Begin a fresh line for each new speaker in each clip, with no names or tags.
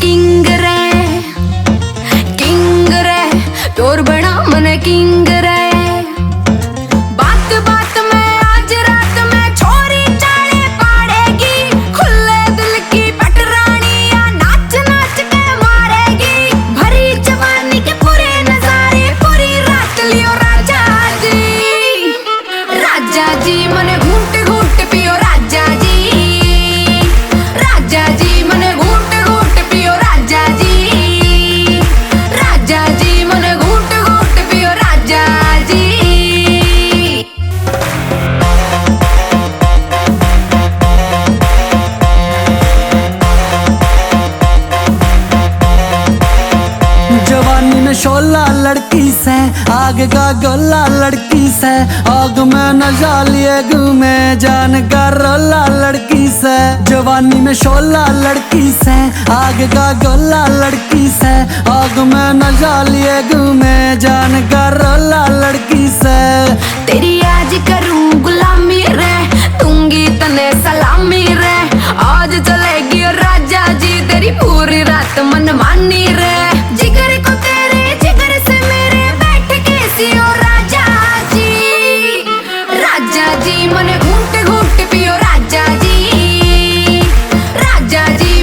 King रे pure बना मन किंग रे। बात बात में आज रात में छोरी चाले पाड़ेगी, खुले दिल की पटरानियां नाच नाच के मारेगी। भरी जवानी के पूरे नजारे पूरी रात लियो राजा जी मने घूट घूट पियो राजा जी मने घूट घूट पियो राजा जी मने घूट घूट पियो राजा जी।
जवानी में शोला लड़की से आगे का गोला लड़की से, आग में न जालिए घूमे जान का रोला लड़की से। जवानी में शोला लड़की से आगे का गोला लड़की से, आग में न जालिए घूमे जान का रोला लड़की से।
तेरी आज करूं गुलामी रे, दूंगी तने सलामी रे। आज चलेगी राजा जी तेरी पूरी रात मनमानी रे। जिगर को तेरे जिगर से मेरे बैठ के सियो राजा जी मने घूट घूट पियो राजा जी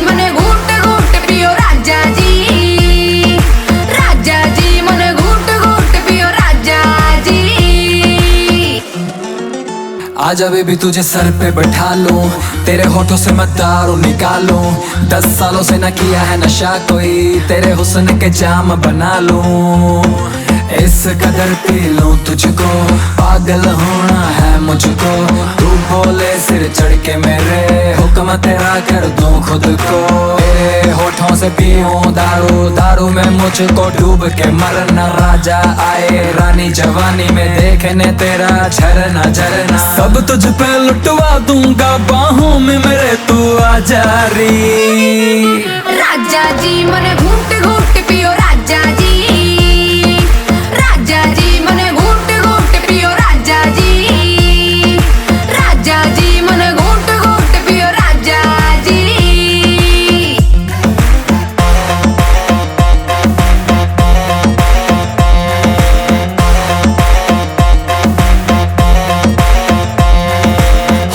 मने घूट घूट पियो राजा जी मने घूट घूट पियो राजा जी।
आजा बेबी तुझे सर पे बैठा लूं, तेरे होठों से मैं दारू निकालूं। 10 सालों से न किया है नशा कोई, तेरे हुस्न के जाम बना लूं। इस कदर पी लूं तुझको, पागल होना है मुझको। तू बोले सिर चढ़ के मेरे, हुक्म तेरा कर दूं खुद को। तेरे होठों से पीऊं दारू, दारू में मुझको डूब के मरना। राजा आए रानी जवानी में देखने तेरा झरना झरना। सब तुझ पे लुटवा दूंगा बाहों में मेरे तू आ जा री।
राजा जी मने घूट घूट पियो राजा जी मने घूट घूट पियो राजा जी मने घूट घूट पियो राजा जी।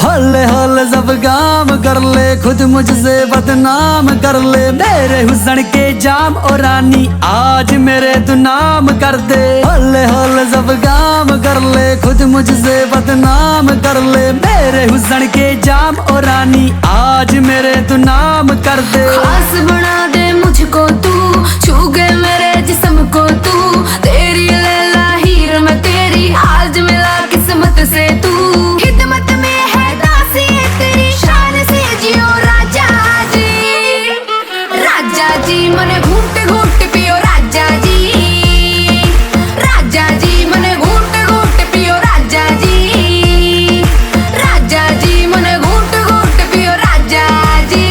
हौले हौले जब काम कर ले, खुद मुझसे बदनाम कर ले। मेरे हुस्न के जाम और रानी आज मेरे तू नाम कर दे। हौले हौले जब काम कर ले, खुद मुझसे बदनाम कर ले। मेरे हुस्न के जाम और रानी आज मेरे तू नाम कर दे।
खास बना दे मुझको तू, छू गए मेरे जिस्म को तू। तेरी लैला हीर मैं तेरी, आज मिला किस्मत से तू। खिदमत में है दासी तेरी, शान से जियो राजा जी मने घूट घूट पियो राजा जी मने घूट घूट पियो राजा जी मने घूट घूट पियो राजा जी।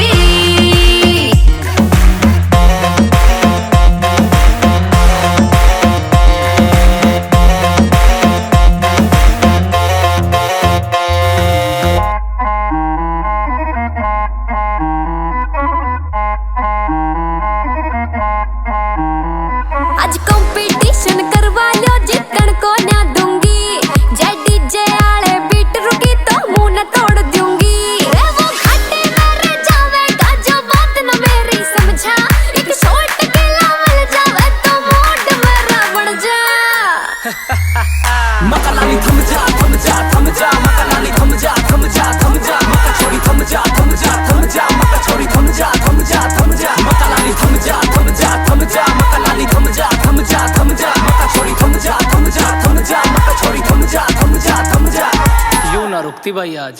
आज कंपटीशन करवा लो, जीतन को ना दूंगी। जय डीजे आले बीट रुकी तो मुंह न तोड़ दूंगी। वे वो घाटे मेरे जावेगा जो बात न मेरी समझा। एक शॉट के लावल जावे तो मूड मेरा बढ़ जा।
मकालानी थम जा थम जा थम जा, मकालानी थम जा थम जा थम जा। मका छोरी थम जा थम जा थम जा, मका छोरी थम जा थम जा थम जा। मकालानी थम जा थम जा थम जा, मकालानी थम जा थम जा थम जा। मका छोरी थम जा थम जा थम जा, मका छोरी थम जा थम जा थम जा। यूं ना रुकती भाई आज।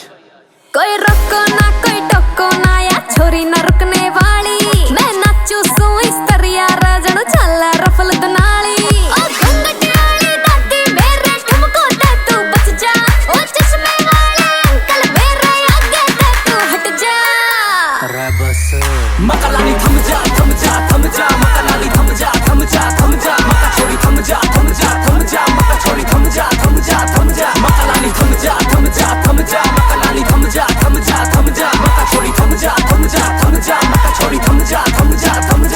कोई रोको ना कोई टोको ना, या छोरी ना रुकने वाली। मैं नाचू सू इस तरिया राजन चला रफल दनाली। ओ घूंघट वाली दादी मेरे ठुमको दे तू बच जा। ओ चश्मे वाले अंकल मेरे आगे दे तू हट जा।
रे बस मकालानी थम जा थम जा थम जा, मकालानी थम जा थम जा थम जा। मका छोरी थम जा थम जा थम जा, मका छोरी थम जा थम जा थम जा। मकालानी थम जा थम जा थम जा, मकालानी थम जा थम जा थम जा। मका छोरी थम जा थम जा थम जा, मका छोरी थम जा थम जा थम जा।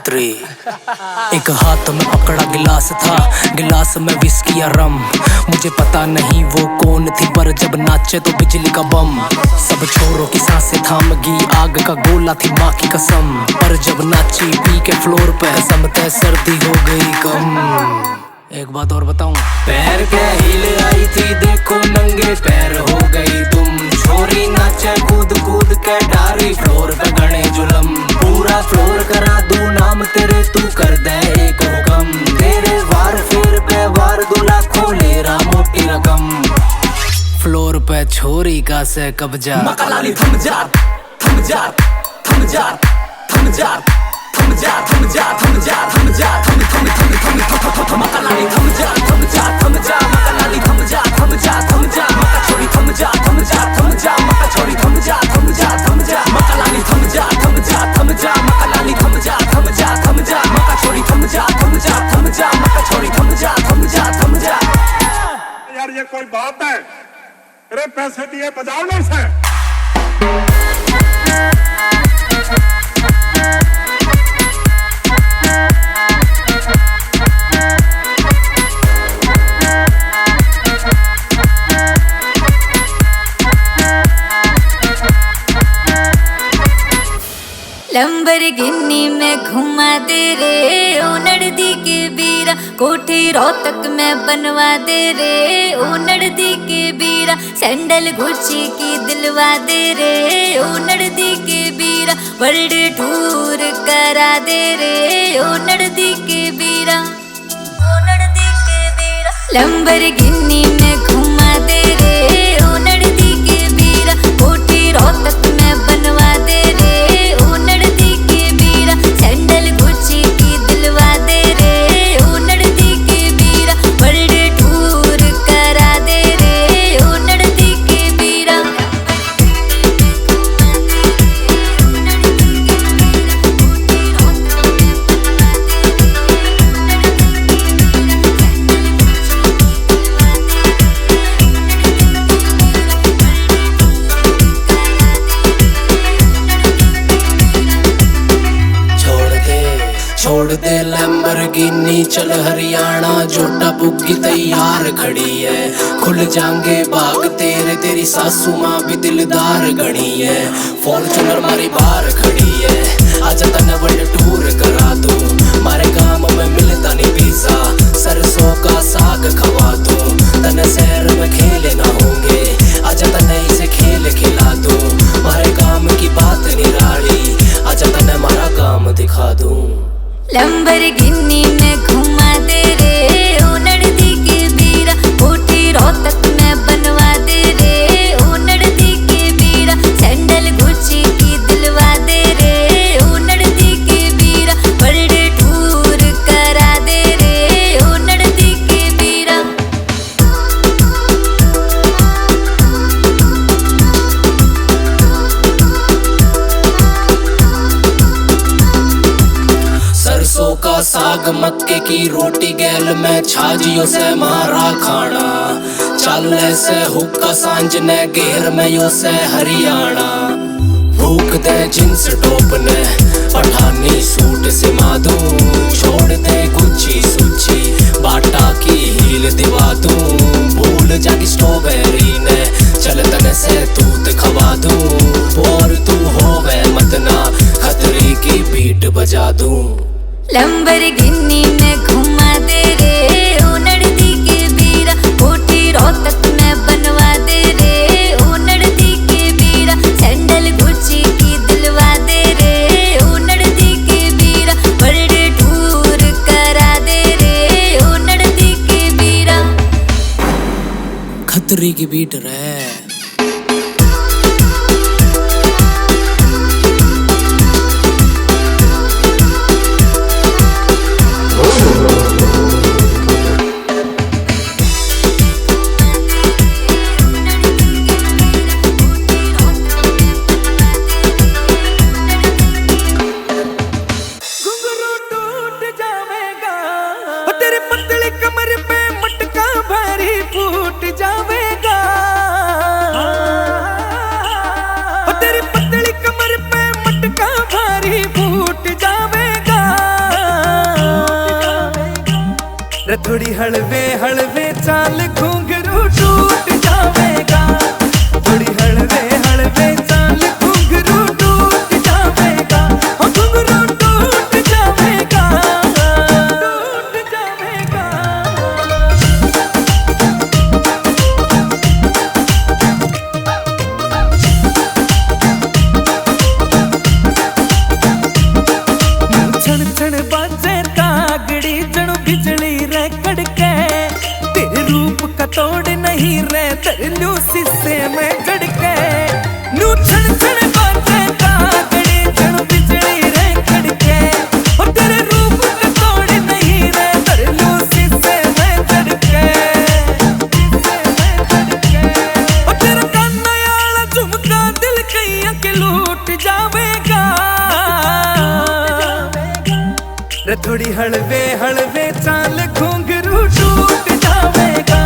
3। एक हाथ में पकड़ा गिलास था, गिलास में विस्की या रम। मुझे पता नहीं वो कौन थी, पर जब नाचे तो बिजली का बम। सब छोरों की सांसें थाम गई, आग का गोला थी माँ की कसम। पर जब नाची पी के फ्लोर पे समते सर्दी हो गई कम। एक बात और बताऊं, पैर के हील आई थी देखो नंगे पैर हो गई तुम। छोरी नाचे कूद कूद के डारी फ्लोर पे गणे जुलम। पूरा फ्लोर करा दूं नाम तेरे, तू कर दे एक हुक्म। तेरे वार फिर पे वार दो लाखों ले रहा मोटी रकम। फ्लोर पे छोरी का से कब्जा।
मकालाली थम जा थम जा थम जा थम जा थम जा थम जा थम जा थम जा थम थम थम थम थम थम मकालाली थम जा थम जा थम जा मकालाली थम जा थम जा थम जा मका छोरी थम जा थम जा थम जा मका छोरी थम जा थम जा थम जा मकालाली थम जा थम जा थम जा मकालाली थम जा थम जा थम जा मका छोरी थम जा थम जा थम जा मका छोरी थम जा थम जा थम जा।
यार ये कोई बात है? अरे पैसे दिए बजाओ नहीं से।
लंबरगिनी में घुमा दे रे ओ नड़दी के बीरा। कोठी रोहतक में बनवा दे रे ओ नड़दी के बीरा। सैंडल गुच्ची की दिलवा दे रे ओ नड़दी के बीरा। वर्ल्ड टूर करा दे रे ओ नड़दी के बीरा। ओ नड़दी के बीरा लंबरगिनी में घुमा दे रे ओ नड़दी के बीरा। कोठी रोहतक में बनवा दे रे ओ नड़दी के बीरा। सैंडल गुच्ची की दिलवा दे रे ओ नड़दी के बीरा। वर्ल्ड टूर करा दे रे ओ नड़दी के बीरा।
छोड़ दे लैम्बोर्गिनी चल हरियाणा। जोटा बुग्गी तैयार खड़ी है, खुल जाएंगे बाग तेरे। तेरी सासू माँ भी दिलदार गणी है, फॉर्च्यूनर मारी बाहर खड़ी है। आजा तने वर्ल्ड टूर करा दूं, मारे गांव में मिलता नहीं पिज्जा। सरसों का साग खवा दूं, तने शहर में खेले ना होंगे। आजा तने इसे खेल खिला दूं, मारे काम की बात निराली। आजा तने मारा काम दिखा दूं।
लंबरगिनी में घुमा दे रे ओ नड़दी के बीरा। कोठी रोहतक में बनवा दे रे ओ नड़दी के बीरा। सैंडल गुच्ची की दिलवा दे रे ओ नड़दी के बीरा। वर्ल्ड टूर करा दे रे ओ नड़दी के बीरा।
सरसों का साग मक्के की रोटी गैल में छाजियों से मारा खाना। चाले से हुक्का सांझ ने घेर में यो से हरियाणा। भूख दे जींस टॉप ने पठानी सूट से मादू। छोड़ दे गुच्ची सूची बाटा की हील दिवा दूं। भूल जागी स्ट्रॉबेरी ने चल तने से दूध खवा दूं। और तू होवे मतना खतरे की बीट बजा दूं।
लंबरगिनी में घुमा दे रे ओ नड़दी के बीरा। कोठी रोहतक में बनवा दे रे ओ नड़दी के बीरा। सैंडल गुच्ची की दिलवा दे रे ओ नड़दी के बीरा। वर्ल्ड टूर करा दे रे ओ नड़दी के बीरा।
खतरी की बीट रे।
तेरे पतली कमर पे मटका भारी फूट जावेगा। हलवे हलवे चाल घुंघरू टूट जावेगा, थोड़ी हलवे हलवे चाल घुंघरू टूट जावेगा, घुंघरू टूट जावेगा, टूट जावेगा। छण छण बाजे कागड़ी जणु बिजली रे कड़के, तेरे रूप का तोड़ नहीं रे तरलू शीशे में कड़के। नू छण छण बाजे कागड़ी जणु बिजली रे कड़के, और तेरे रूप का तोड़ नहीं रे तरलू शीशे में कड़के, और तेरा काना वाला झुमका दिल कईया के लूट जावेगा। रे थोड़ी हलवे हलवे चाल घुंघरू टूट जावेगा,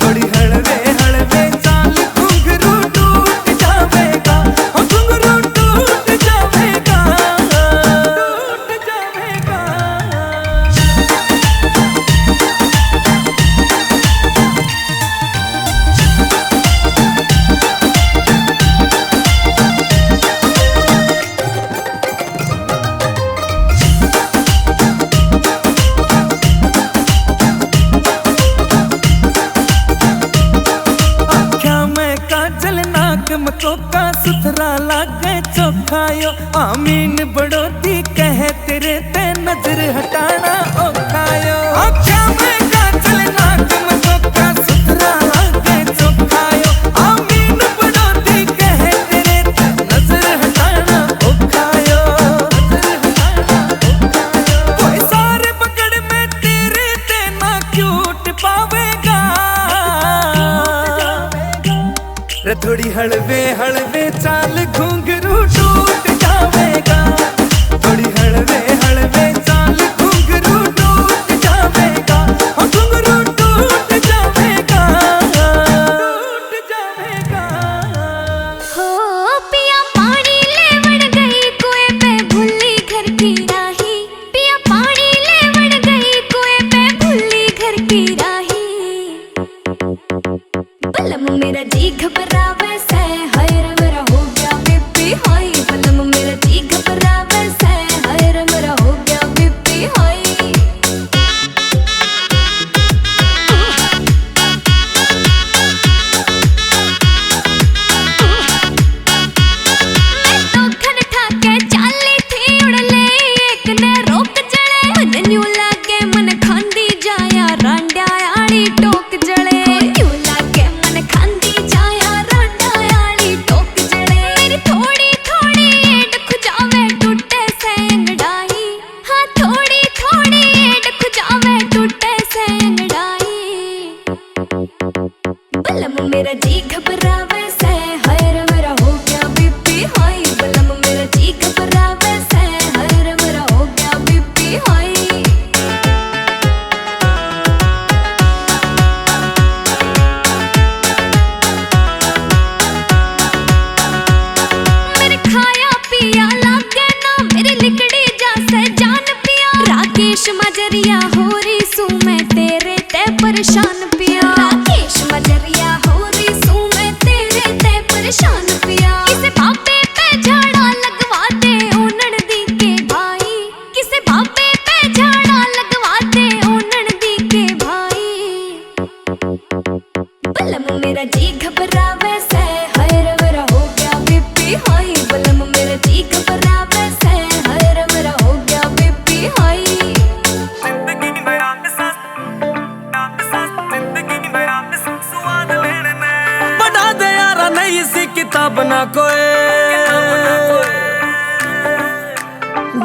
थोड़ी हलवे हलवे चाल घुंघरू टूट जावेगा, घुंघरू टूट जावेगा, टूट जावेगा। मकोका सुथरा लागे चोखायो, आमीन बड़ोती कहे तेरे ते नजर हटाना ओखायो। आँखा में काजल नाक मकोका सुथरा लागे चोखायो, आमीन बड़ोती कहे तेरे ते नजर हटाना ओखायो, नजर हटाना ओखायो। कोई सारे पकड़ में तेरे ते ना क्यूट पावेगा। रे थोड़ी हलवे हलवे चाल घुंघरू टूट जावेगा, थोड़ी हलवे हलवे चाल घुंघरू टूट जावेगा, घुंघरू टूट जावेगा, टूट जावेगा।
हो पिया पानी लेवड़ गई कुएं पे भूली घर की राही, पिया पानी लेवड़ गई कुएं पे भूली घर की राही। बलम मेरा जी घबरावे से, हाय रे मेरा हो गया बीपी हाई। बलम मेरा जी घबरावे से, हाय रे मेरा हो गया बीपी हाई। मैं तो घर ठाके चाली थी उड़ले, एक ने रोक जड़े मन न्यू लागे मन खांदी जाया रांड्या आड़ी टोक जड़े, न्यू लागे मन खांदी जाया रांड्या आड़ी टोक जड़े। मेरी थोड़ी थोड़ी एड खुजावे टूटे से अंगड़ाई, हाँ थोड़ी थोड़ी एड खुजावे टूटे से अंगड़ाई। बलम मेरा जी घबरावे से, हाय रे मेरा हो गया बीपी हाई। बलम मेरा जी घबरावे से, हाय रे मेरा हो गया बीपी हाई। मेरे खाया पिया लागे ना मेरी लिकड़ी जैसे जान पिया। राकेश मजरिया हो रही सू मैं तेरे ते परेशान पिया, राकेश मजरिया हो रही सू मैं तेरे ते परेशान पिया। किसे बाबे पे झाड़ा लगवा दे ओनन दी के भाई, किसे बाबे पे झाड़ा लगवा दे ओनन दी के भाई। बलम मेरा जी घबरावे से, हाय रे मेरा हो गया बीपी हाई। बलम मेरा जी घबरावे से, हाय रे मेरा हो गया बीपी हाई।
बढ़ा दे यारा नई सी किताब ना कोई,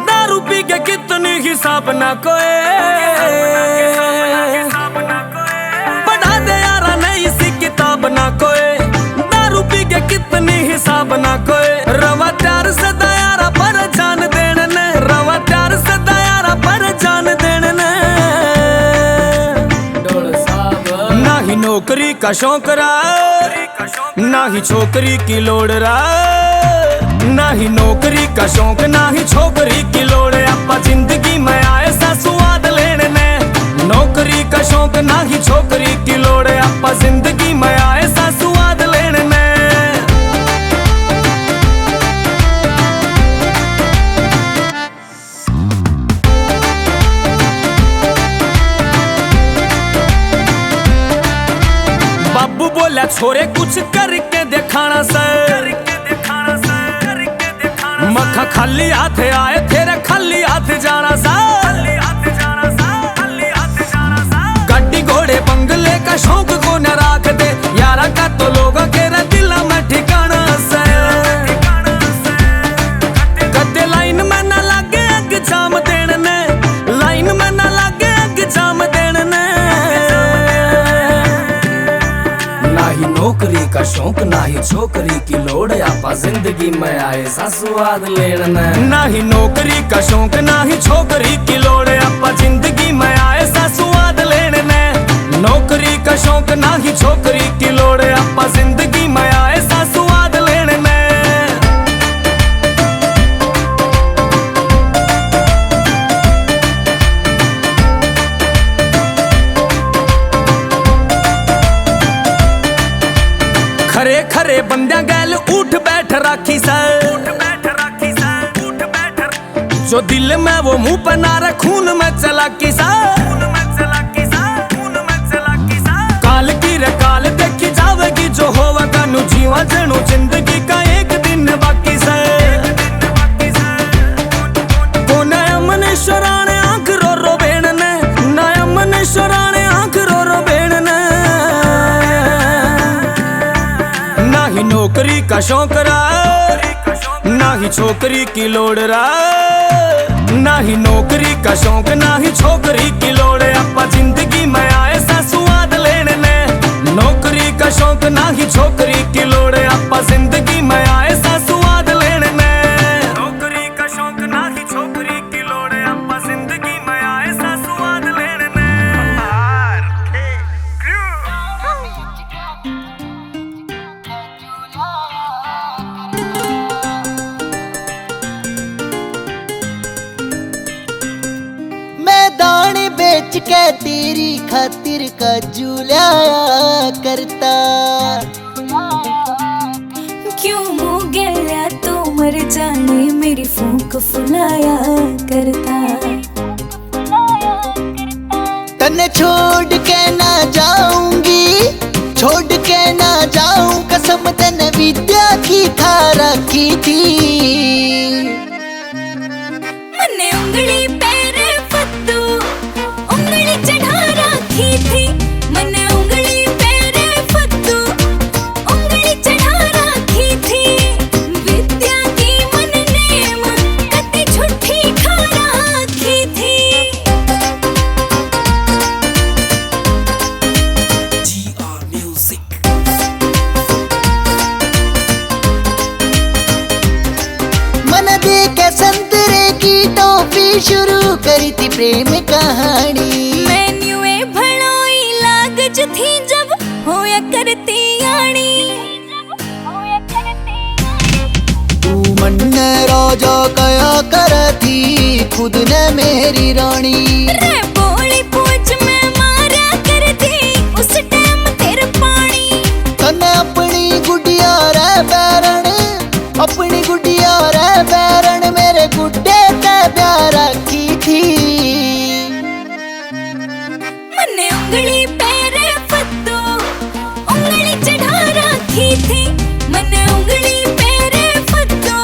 दारू पी के कितनी हिसाब ना कोई। बढ़ा दे यारा नई सी किताब ना कोई, दारू पी के कितनी हिसाब ना कोई। रवा प्यार से दयारा पर जान देने ने, रवा प्यार से दयारा पर जान देने ने। ना ही नौकरी का शौक रहा, ना ही छोकरी की लोड़ रहा, ना ही नौकरी का शौक ना ही छोकरी की लोड़। आपा जिंदगी में आए सा स्वाद लेने ने, नौकरी
नौकरी का शौक ना ही छोकरी की लोड़ है, आपा जिंदगी में आए सा स्वाद लेने में। बाबू बोला छोरे कुछ करके दिखाना सर, मखा खाली हाथ आए तेरे खाली हाथ जाना सा। गाड़ी घोड़े बंगले का शौक को न राख दे यारा का तो लोग के दिल में ठिकाना से। कदे लाइन में न लागे एग्जाम देने ने, लाइन में न लागे एग्जाम देने ने। ना ही नौकरी का शौक ना ही छोकरी की लोड़, आपा जिंदगी में आए सा स्वाद लेना। ना ही नौकरी का शौक ना ही छोकरी की लोड़, आपा जिंदगी में आए सा स्वाद लेने। नौकरी का शौक ना ही छोकरी की लोड़, आपा जिंदगी में आए सा स्वाद लेने में। खरे खरे बंदियां गैल उठ बैठ राखी सर, जो दिल में वो मुंह पर ना रहे खून में चलाकी सर। काल की रे काल देखी जावेगी जो होगा कानू जीवा जनो जिंदगी का एक दिन बाकी सर। को नया मनेश्वराने आंख रो रो बेन ने, नया मनेश्वराने आंख रो रो बेन ने। ना ही नौकरी का शौक रहा ना ही छोकरी की लोड़ रहा, ना ही नौकरी का शौक ना ही छोकरी की लोड़, आपा जिंदगी में आए सा स्वाद लेने में। नौकरी का शौक ना ही छोकरी की लोड़, आपा जिंदगी में आए सा स्वाद लेने में। नौकरी का शौक ना ही छोकरी की लोड़, आपा जिंदगी में आए सा स्वाद लेने में।
दाने बेच के तेरी खातिर काजू लाया करता।
क्यों मुँह गया तो मर जाने मेरी फूंक फुलाया करता।
तन्ने छोड़ के ना जाऊंगी, छोड़ के ना जाऊं कसम तन्ने विद्या की खा रखी थी।
मन्ने उंगली पैरे फद्दू उंगली चढ़ा रखी थी। मन्ने उंगली पैरे फद्दू उंगली चढ़ा रखी थी। विद्या की मन नेम कति झूठी खा रखी थी।
मन दे के संतरे की टोपी शुरू करी थी प्रेम कहानी।
मैन्यू भड़ोई लाग जो थी जब होया करती यानी।
तू मन राजा कया कर थी खुद ने मेरी रानी।
रे बोली पूछ में मारा कर दी उस टाइम तेरे पानी।
तने अपनी गुडिया रे बैरन, अपनी गुडिया रे बैरन मेरे गुड्डे ते प्यार रखी थी।
मन्ने उंगली पैरे फद्दू उंगली चढ़ा रखी थी। मन्ने उंगली पैरे फद्दू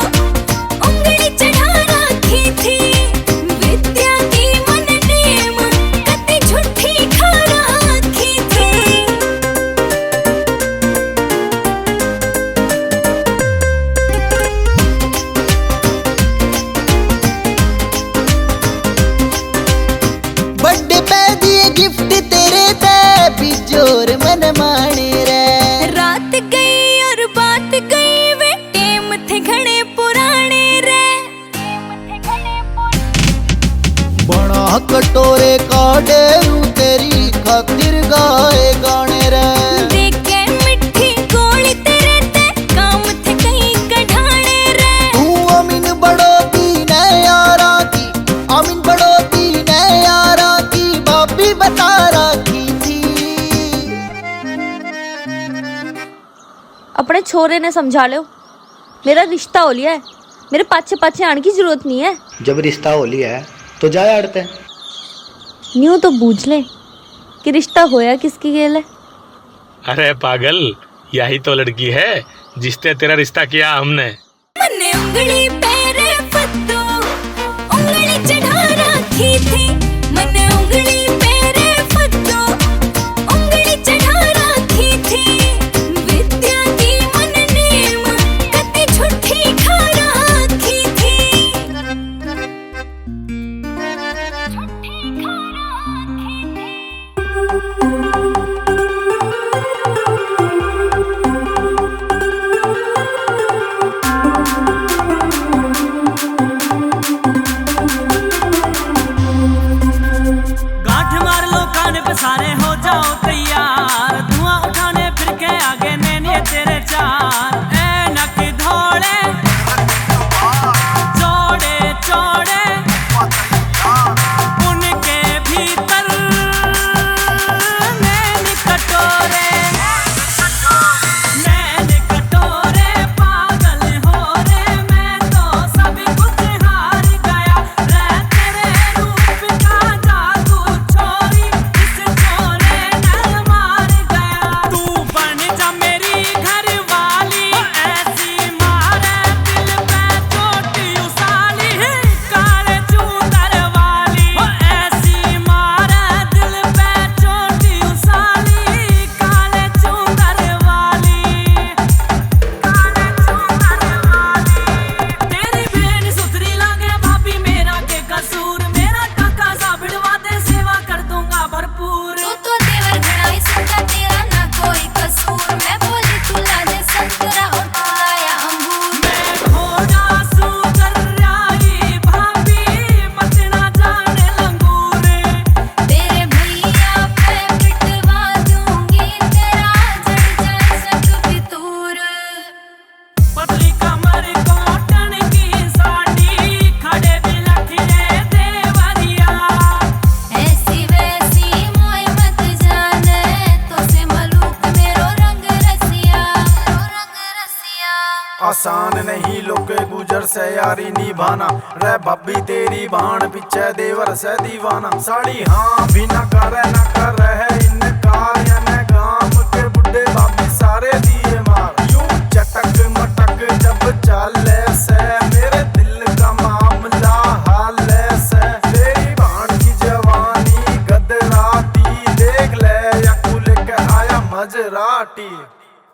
उंगली चढ़ा रखी थी। विद्या की मन नेम कति झूठी खा रखी थी।
बर्थडे पे दिए गिफ्ट तेरे ते बिजोर मन माने रे।
रात गई और बात गई वे टेम थे घने पुराने रे।
बड़ा कटोरे काटे तेरी खातिर गाए गाने रे।
देखे मिठी गोली तेरे ते काम थे कहीं कढ़ाने रे।
तू अमीन बड़ोती ने यारा की, अमीन बड़ोती ने यारा की भाभी बता
अपने छोरे ने समझा लो, मेरा रिश्ता हो लिया है, मेरे पाछे पाछे आने की जरूरत नहीं है।
जब रिश्ता हो लिया है तो जाए अड़ते।
न्यू तो बूझ ले कि रिश्ता होया किसकी गेल है।
अरे पागल, यही तो लड़की है जिसने तेरा रिश्ता किया हमने।
मन्ने उंगली पैरे फत्तो उंगली चढ़ा रखी थी, मन्ने उंगली पैरे फत्तो उंगली चढ़ा रखी थी, विद्या की मन नेम कति झूठी खा रखी थी, झूठी खा रखी थी।
गांठ मार लो कान पे सारे हो जाओ तैयार, धुआं उठाने फिर के आगे नैने तेरे चार, ऐनक धोड़े चौड़े चौड़े उनके भीतर नैन कटोरे पागल हो रे, मैं तो सब कुछ हार गया रे, तेरे रूप का जादू छोरी इस छोरे ने मार गया, तू बन जा मेरी घर वाली, ऐसी मारे दिल पे चोटी उसाली, काले चूतर वाली, ऐसी मारे दिल पे चोटी उसाली, काले चूतर वाली, काले चूतर वाली। तेरी बहन सुथरी लागे भाभी मेरा के कसूर, मेरा काका सा भिड़वा दे सेवा कर दूंगा भरपूर।
तू तो देवर घड़ाई सदा तेरा ना कोई कसूर, मैं बोली तू ला दे संतरा और तू लाया अंगूर।
मैं घोड़ा सूकर राई भाभी मत ना जाने लंगूर,
तेरे भैया पे पिटवा दूंगी, तेरा जड़ जाए सक फितूर।
पतली कमर कॉटन की साड़ी, खड़े बिलखिए देवरिया,
ऐसी वैसी मोय मत जाने, तो से मलूक मेरो रंग रसिया, रंग रसिया।
आसान नहीं लोके गुजर से यारी निभाना, रे भाभी तेरी बाण पीछे देवर से दीवाना, साड़ी हाँ भी न कर है इनकार, या मैं गांव के बुढ़े भाभी सारे दिए मार, यूं चटक मटक जब चाले से, मेरे दिल का मामला हाल से, तेरी बाण की जवानी गदराती, देख ले या कुल के आया मजराटी।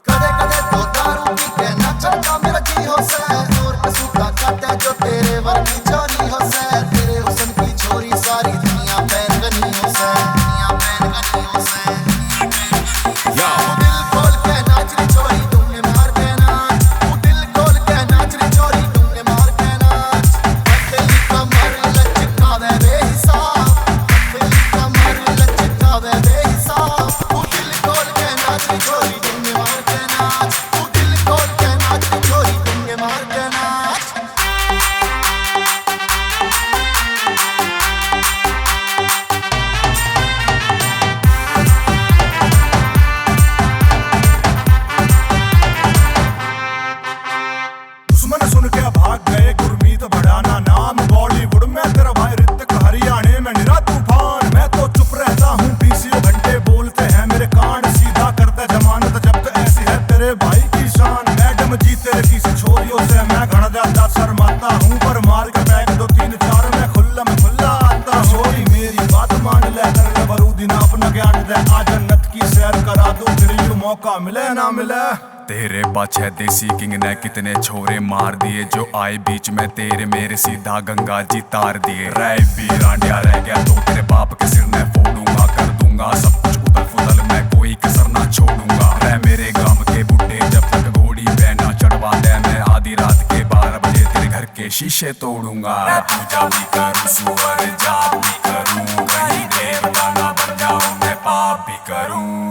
कदे कदे तो दारू पी के नाचता मेरा जी हो से, और कसूता काटे जो तेरे वर्गी चोरी हो से, तेरे हुस्न की छोरी सारी दुनिया बैनगनी हो से, दुनिया बैनगनी हो से। तू दिल खोल के नाच री छोरी तुमने मार के नाच, तू दिल खोल के नाच री छोरी तुमने मार के नाच, पतली कमर लचकावे बेहिसाब, पतली कमर लचकावे बेहिसाब, तू दिल खोल के नाच री छोरी तुमने मार के नाच, तू दिल खोल के नाच री छोरी तुमने मार के नाच।
दुश्मन सुन के भाग गए गुरमीत बढ़ाना नाम, बॉलीवुड में तेरा भाई ऋतिक, हरियाणे में निरा तूफान, मैं तो चुप रहता हूँ 20 घंटे बोलते हैं मेरे कांड, सीधा करते जमानत जब्त, ऐसी है तेरे भाई की शान, मैडम जी तेरे किसी छोरियों से मैं घड़ जाता शर्माता हूँ, पर मार के बैग 2 3 4 में खुल्ला आता हूँ, छोरी मेरी बात मान ले, कर ले बरूदीना अपना ज्ञान दे, आ जन्नत की सैर करा दो, फिर यूं मौका मिले ना मिले।
तेरे पाछे देसी किंग ने कितने छोरे मार दिए, जो आए बीच में तेरे मेरे सीधा गंगा जी तार दिए, रह भी रांडिया रह गया तो तेरे बाप के सिर में फोड़ूंगा, कर दूंगा सब कुछ उथल फुथल, मैं कोई कसर ना छोड़ूंगा, रह मेरे गांव के बुड्ढे जब तक घोड़ी पे ना चढ़वा दे, मैं आधी रात के 12 बजे तेरे घर के शीशे तोड़ूंगा, पूजा भी करूं सुअर जाप भी करूं, कहीं देवता ना बन जाऊं मैं पाप भी करूं।